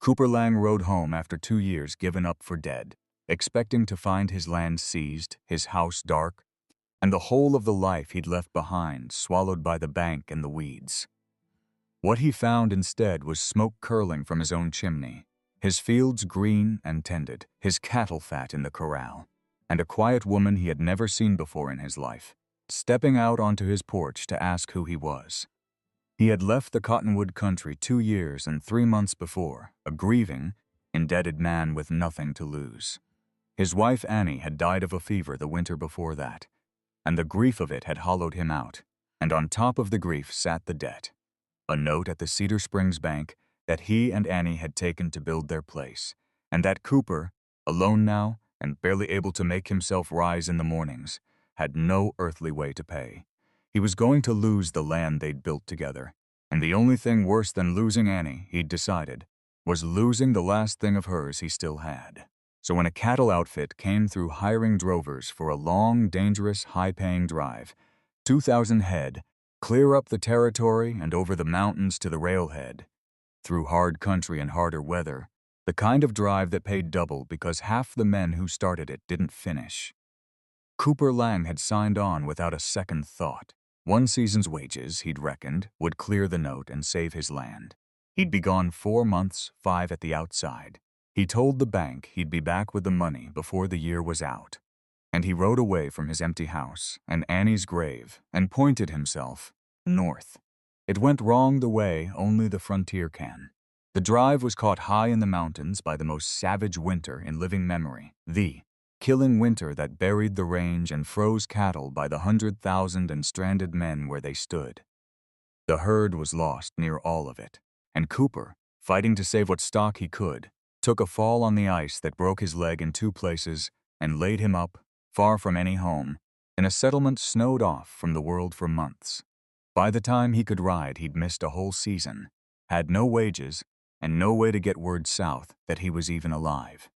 Cooper Lang rode home after 2 years given up for dead, expecting to find his land seized, his house dark, and the whole of the life he'd left behind swallowed by the bank and the weeds. What he found instead was smoke curling from his own chimney, his fields green and tended, his cattle fat in the corral, and a quiet woman he had never seen before in his life, stepping out onto his porch to ask who he was. He had left the cottonwood country 2 years and 3 months before, a grieving, indebted man with nothing to lose. His wife Annie had died of a fever the winter before that, and the grief of it had hollowed him out, and on top of the grief sat the debt. A note at the Cedar Springs Bank that he and Annie had taken to build their place, and that Cooper, alone now and barely able to make himself rise in the mornings, had no earthly way to pay. He was going to lose the land they'd built together, and the only thing worse than losing Annie, he'd decided, was losing the last thing of hers he still had. So when a cattle outfit came through hiring drovers for a long, dangerous, high-paying drive, 2,000 head, clear up the territory and over the mountains to the railhead, through hard country and harder weather, the kind of drive that paid double because half the men who started it didn't finish. Cooper Lang had signed on without a second thought. 1 season's wages, he'd reckoned, would clear the note and save his land. He'd be gone 4 months, 5 at the outside. He told the bank he'd be back with the money before the year was out. And he rode away from his empty house and Annie's grave and pointed himself north. It went wrong the way only the frontier can. The drive was caught high in the mountains by the most savage winter in living memory, the killing winter that buried the range and froze cattle by the 100,000 and stranded men where they stood. The herd was lost near all of it, and Cooper, fighting to save what stock he could, took a fall on the ice that broke his leg in 2 places and laid him up, far from any home, in a settlement snowed off from the world for months. By the time he could ride, he'd missed a whole season, had no wages, and no way to get word south that he was even alive.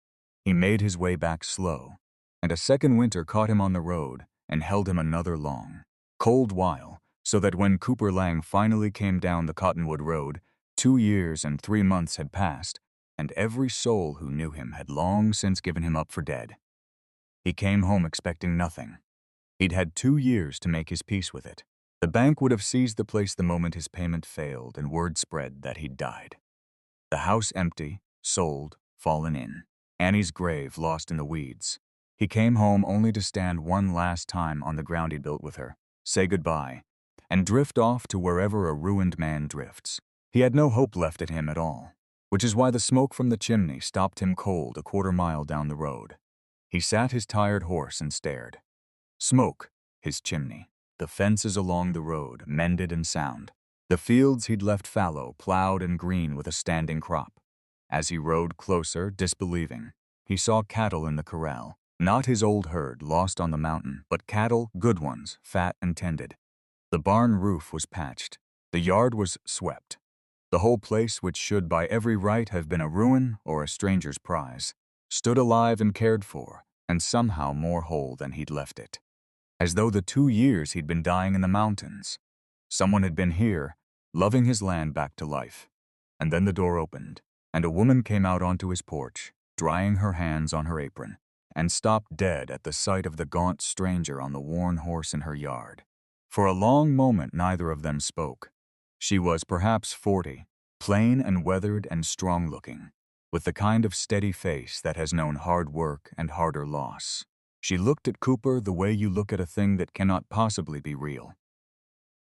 He made his way back slow, and a second winter caught him on the road and held him another long, cold while, so that when Cooper Lang finally came down the Cottonwood Road, 2 years and 3 months had passed, and every soul who knew him had long since given him up for dead. He came home expecting nothing. He'd had 2 years to make his peace with it. The bank would have seized the place the moment his payment failed and word spread that he'd died. The house empty, sold, fallen in. Annie's grave lost in the weeds. He came home only to stand one last time on the ground he'd built with her, say goodbye, and drift off to wherever a ruined man drifts. He had no hope left in him at all, which is why the smoke from the chimney stopped him cold a quarter mile down the road. He sat his tired horse and stared. Smoke, his chimney, the fences along the road, mended and sound, the fields he'd left fallow, plowed and green with a standing crop. As he rode closer, disbelieving, he saw cattle in the corral, not his old herd lost on the mountain, but cattle, good ones, fat and tended. The barn roof was patched. The yard was swept. The whole place, which should by every right have been a ruin or a stranger's prize, stood alive and cared for, and somehow more whole than he'd left it. As though the 2 years he'd been dying in the mountains, someone had been here, loving his land back to life. And then the door opened, and a woman came out onto his porch, drying her hands on her apron, and stopped dead at the sight of the gaunt stranger on the worn horse in her yard. For a long moment neither of them spoke. She was perhaps 40, plain and weathered and strong-looking, with the kind of steady face that has known hard work and harder loss. She looked at Cooper the way you look at a thing that cannot possibly be real.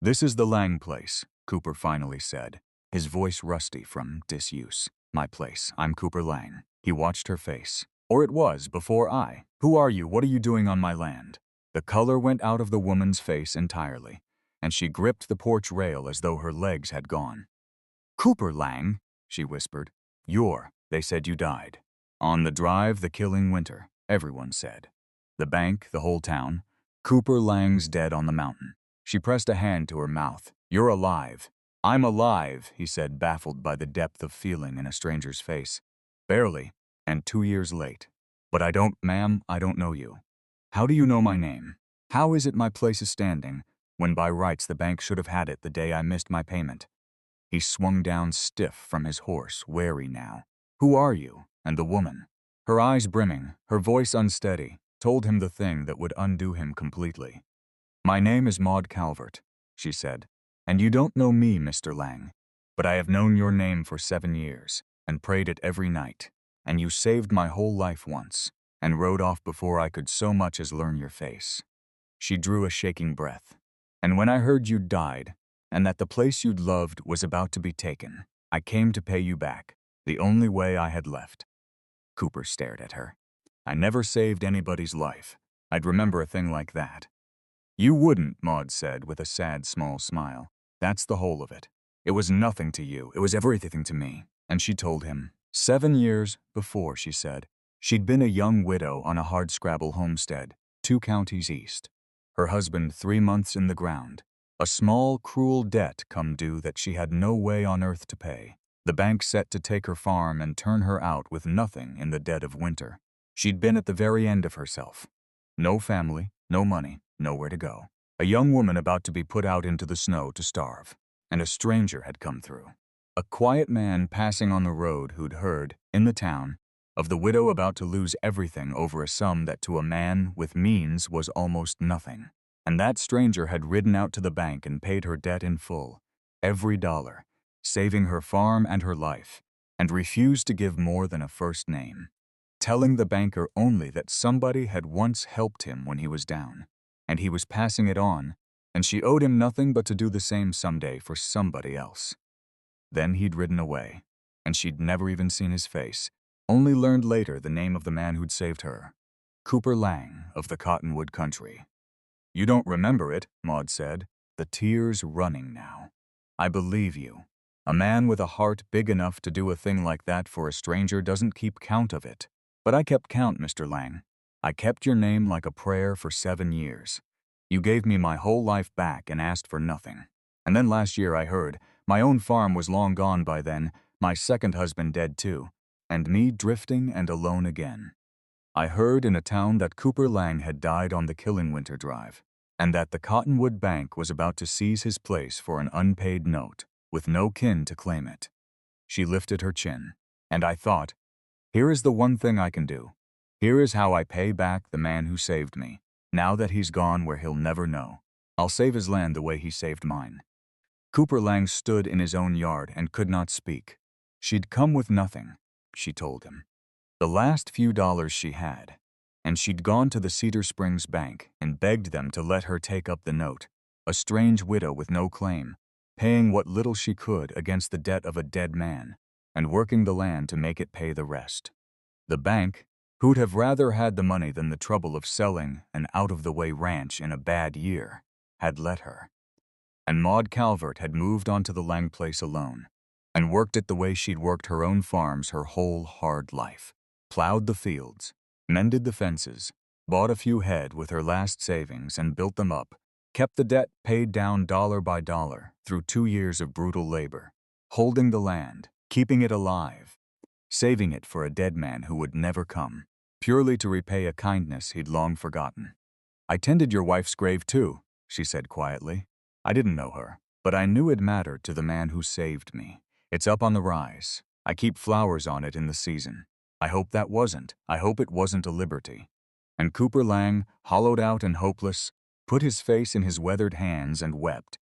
"This is the Lang place," Cooper finally said, his voice rusty from disuse. "My place. I'm Cooper Lang." He watched her face. "Or it was, before I. Who are you? What are you doing on my land?" The color went out of the woman's face entirely, and she gripped the porch rail as though her legs had gone. "Cooper Lang," she whispered. They said you died. On the drive, the killing winter, everyone said. The bank, the whole town. Cooper Lang's dead on the mountain." She pressed a hand to her mouth. "You're alive." "I'm alive," he said, baffled by the depth of feeling in a stranger's face. "Barely, and 2 years late. But I don't know you. How do you know my name? How is it my place is standing, when by rights the bank should have had it the day I missed my payment?" He swung down stiff from his horse, wary now. "Who are you?" And the woman, her eyes brimming, her voice unsteady, told him the thing that would undo him completely. "My name is Maud Calvert," she said, "and you don't know me, Mr. Lang, but I have known your name for 7 years and prayed it every night, and you saved my whole life once and rode off before I could so much as learn your face." She drew a shaking breath. "And when I heard you'd died and that the place you'd loved was about to be taken, I came to pay you back, the only way I had left." Cooper stared at her. "I never saved anybody's life. I'd remember a thing like that." "You wouldn't," Maud said with a sad, small smile. "That's the whole of it. It was nothing to you. It was everything to me." And she told him. 7 years before, she said, she'd been a young widow on a hardscrabble homestead, 2 counties east. Her husband 3 months in the ground. A small, cruel debt come due that she had no way on earth to pay. The bank set to take her farm and turn her out with nothing in the dead of winter. She'd been at the very end of herself. No family, no money, nowhere to go. A young woman about to be put out into the snow to starve. And a stranger had come through. A quiet man passing on the road who'd heard, in the town, of the widow about to lose everything over a sum that to a man with means was almost nothing. And that stranger had ridden out to the bank and paid her debt in full, every dollar, saving her farm and her life, and refused to give more than a first name, telling the banker only that somebody had once helped him when he was down, and he was passing it on, and she owed him nothing but to do the same someday for somebody else. Then he'd ridden away, and she'd never even seen his face, only learned later the name of the man who'd saved her, Cooper Lang of the Cottonwood country. "You don't remember it," Maud said, the tears running now. "I believe you. A man with a heart big enough to do a thing like that for a stranger doesn't keep count of it. But I kept count, Mr. Lang. I kept your name like a prayer for 7 years. You gave me my whole life back and asked for nothing. And then last year I heard, my own farm was long gone by then, my second husband dead too, and me drifting and alone again. I heard in a town that Cooper Lang had died on the Killing Winter Drive, and that the Cottonwood Bank was about to seize his place for an unpaid note, with no kin to claim it." She lifted her chin, and I thought, here is the one thing I can do. Here is how I pay back the man who saved me, now that he's gone where he'll never know. I'll save his land the way he saved mine. Cooper Lang stood in his own yard and could not speak. She'd come with nothing, she told him. The last few dollars she had, and she'd gone to the Cedar Springs Bank and begged them to let her take up the note, a strange widow with no claim, paying what little she could against the debt of a dead man, and working the land to make it pay the rest. The bank, who'd have rather had the money than the trouble of selling an out-of-the-way ranch in a bad year, had let her. And Maud Calvert had moved onto the Lang place alone, and worked it the way she'd worked her own farms her whole hard life. Plowed the fields, mended the fences, bought a few head with her last savings and built them up, kept the debt paid down dollar by dollar through 2 years of brutal labor, holding the land, keeping it alive, saving it for a dead man who would never come, purely to repay a kindness he'd long forgotten. "I tended your wife's grave too," she said quietly. "I didn't know her, but I knew it mattered to the man who saved me. It's up on the rise. I keep flowers on it in the season. I hope it wasn't a liberty." And Cooper Lang, hollowed out and hopeless, put his face in his weathered hands and wept.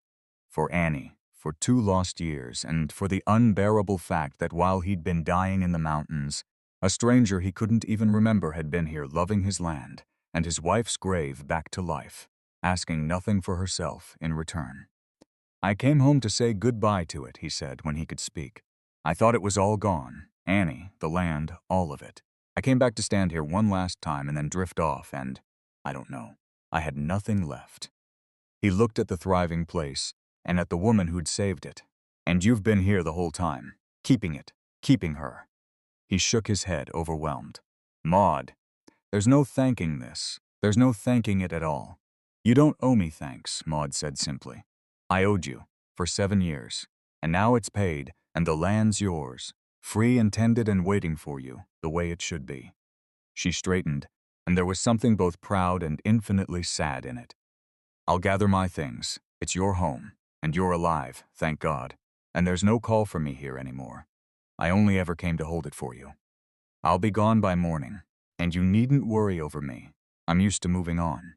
For Annie, for 2 lost years, and for the unbearable fact that while he'd been dying in the mountains, a stranger he couldn't even remember had been here loving his land and his wife's grave back to life, asking nothing for herself in return. "I came home to say goodbye to it," he said when he could speak. "I thought it was all gone, Annie, the land, all of it. I came back to stand here one last time and then drift off, and, I don't know, I had nothing left." He looked at the thriving place and at the woman who'd saved it. "And you've been here the whole time, keeping it, keeping her." He shook his head, overwhelmed. "Maud, there's no thanking this. There's no thanking it at all." "You don't owe me thanks," Maud said simply. "I owed you, for 7 years, and now it's paid, and the land's yours, free and tended and waiting for you, the way it should be." She straightened, and there was something both proud and infinitely sad in it. "I'll gather my things. It's your home, and you're alive, thank God, and there's no call for me here anymore. I only ever came to hold it for you. I'll be gone by morning, and you needn't worry over me. I'm used to moving on."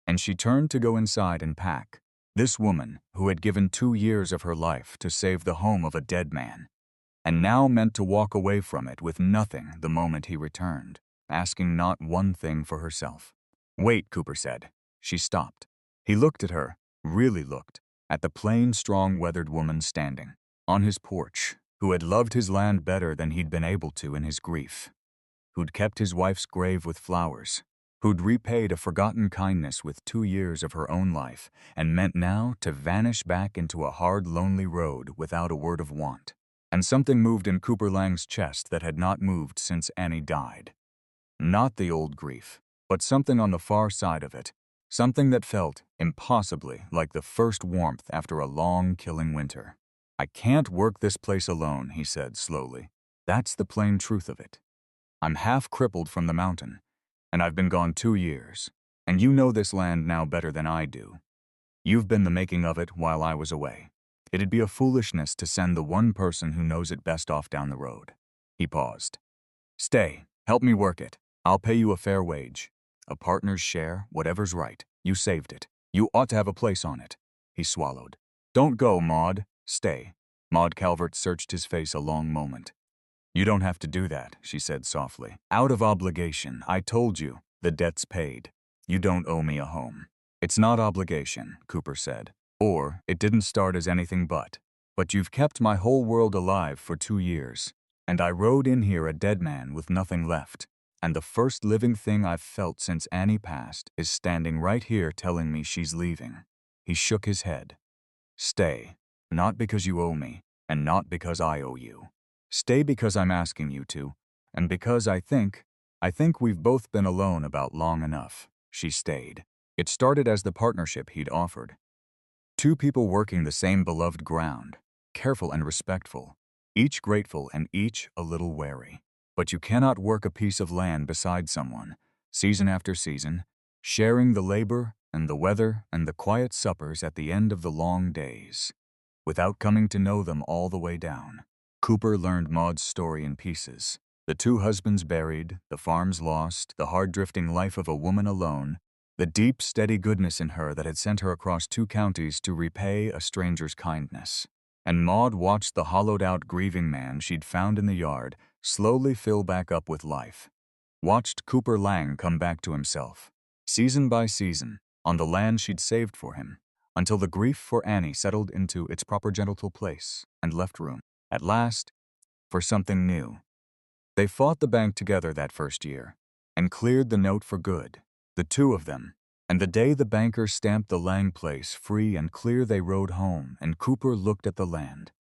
And she turned to go inside and pack. This woman, who had given 2 years of her life to save the home of a dead man, and now meant to walk away from it with nothing the moment he returned, asking not one thing for herself. "Wait," Cooper said. She stopped. He looked at her, really looked, at the plain, strong, weathered woman standing on his porch, who had loved his land better than he'd been able to in his grief, who'd kept his wife's grave with flowers, who'd repaid a forgotten kindness with 2 years of her own life, and meant now to vanish back into a hard, lonely road without a word of want. And something moved in Cooper Lang's chest that had not moved since Annie died. Not the old grief, but something on the far side of it, something that felt impossibly like the first warmth after a long, killing winter. "I can't work this place alone," he said slowly. "That's the plain truth of it. I'm half crippled from the mountain, and I've been gone 2 years, and you know this land now better than I do. You've been the making of it while I was away. It'd be a foolishness to send the one person who knows it best off down the road." He paused. "Stay, help me work it. I'll pay you a fair wage. A partner's share, whatever's right. You saved it. You ought to have a place on it." He swallowed. "Don't go, Maud. Stay." Maud Calvert searched his face a long moment. "You don't have to do that," she said softly. "Out of obligation, I told you. The debt's paid. You don't owe me a home." "It's not obligation," Cooper said. "Or it didn't start as anything but. But you've kept my whole world alive for 2 years. And I rode in here a dead man with nothing left. And the first living thing I've felt since Annie passed is standing right here telling me she's leaving." He shook his head. "Stay, not because you owe me, and not because I owe you. Stay because I'm asking you to, and because I think we've both been alone about long enough." She stayed. It started as the partnership he'd offered. 2 people working the same beloved ground, careful and respectful, each grateful and each a little wary. But you cannot work a piece of land beside someone, season after season, sharing the labor and the weather and the quiet suppers at the end of the long days, without coming to know them all the way down. Cooper learned Maud's story in pieces. The 2 husbands buried, the farms lost, the hard-drifting life of a woman alone, the deep, steady goodness in her that had sent her across 2 counties to repay a stranger's kindness. And Maud watched the hollowed-out grieving man she'd found in the yard slowly fill back up with life. Watched Cooper Lang come back to himself, season by season, on the land she'd saved for him, until the grief for Annie settled into its proper gentle place and left room, at last, for something new. They fought the bank together that first year, and cleared the note for good, the 2 of them. And the day the banker stamped the Lang place free and clear, they rode home, and Cooper looked at the land,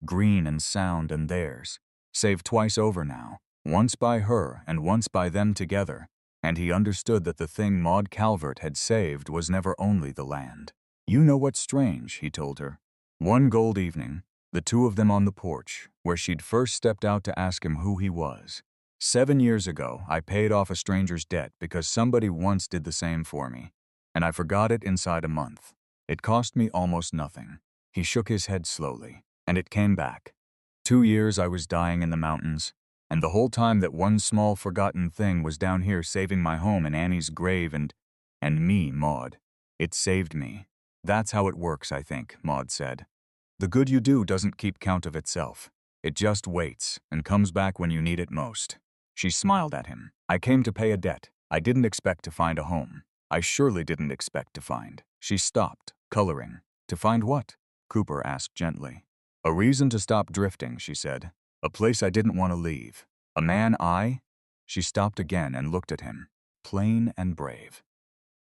green and sound and theirs, saved twice over now, once by her and once by them together, and he understood that the thing Maud Calvert had saved was never only the land. "You know what's strange," he told her. One gold evening, the 2 of them on the porch, where she'd first stepped out to ask him who he was. "7 years ago, I paid off a stranger's debt because somebody once did the same for me, and I forgot it inside a month. It cost me almost nothing." He shook his head slowly, and it came back. 2 years I was dying in the mountains, and the whole time that one small forgotten thing was down here saving my home and Annie's grave and me, Maud. It saved me. "That's how it works, I think," Maud said. "The good you do doesn't keep count of itself. It just waits and comes back when you need it most." She smiled at him. "I came to pay a debt. I didn't expect to find a home. I surely didn't expect to find." She stopped, coloring. "To find what?" Cooper asked gently. "A reason to stop drifting," she said. "A place I didn't want to leave. A man I—" She stopped again and looked at him, plain and brave.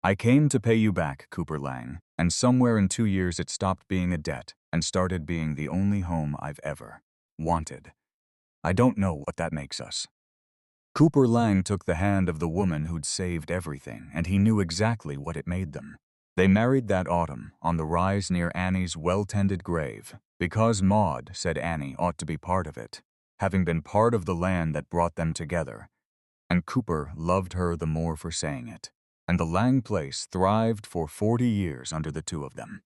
"I came to pay you back, Cooper Lang, and somewhere in 2 years it stopped being a debt and started being the only home I've ever wanted. I don't know what that makes us." Cooper Lang took the hand of the woman who'd saved everything, and he knew exactly what it made them. They married that autumn on the rise near Annie's well-tended grave, because Maud said Annie ought to be part of it, having been part of the land that brought them together, and Cooper loved her the more for saying it. And the Lang place thrived for 40 years under the 2 of them.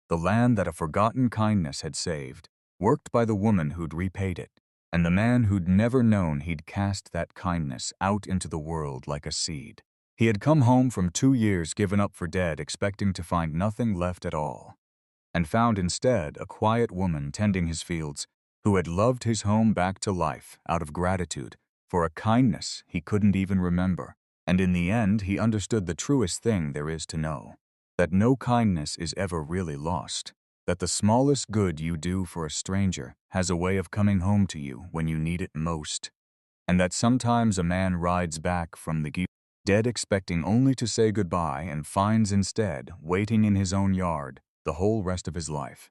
The land that a forgotten kindness had saved, worked by the woman who'd repaid it, and the man who'd never known he'd cast that kindness out into the world like a seed. He had come home from 2 years given up for dead, expecting to find nothing left at all, and found instead a quiet woman tending his fields who had loved his home back to life out of gratitude for a kindness he couldn't even remember. And in the end, he understood the truest thing there is to know, that no kindness is ever really lost, that the smallest good you do for a stranger has a way of coming home to you when you need it most, and that sometimes a man rides back from the dead expecting only to say goodbye and finds instead, waiting in his own yard, the whole rest of his life.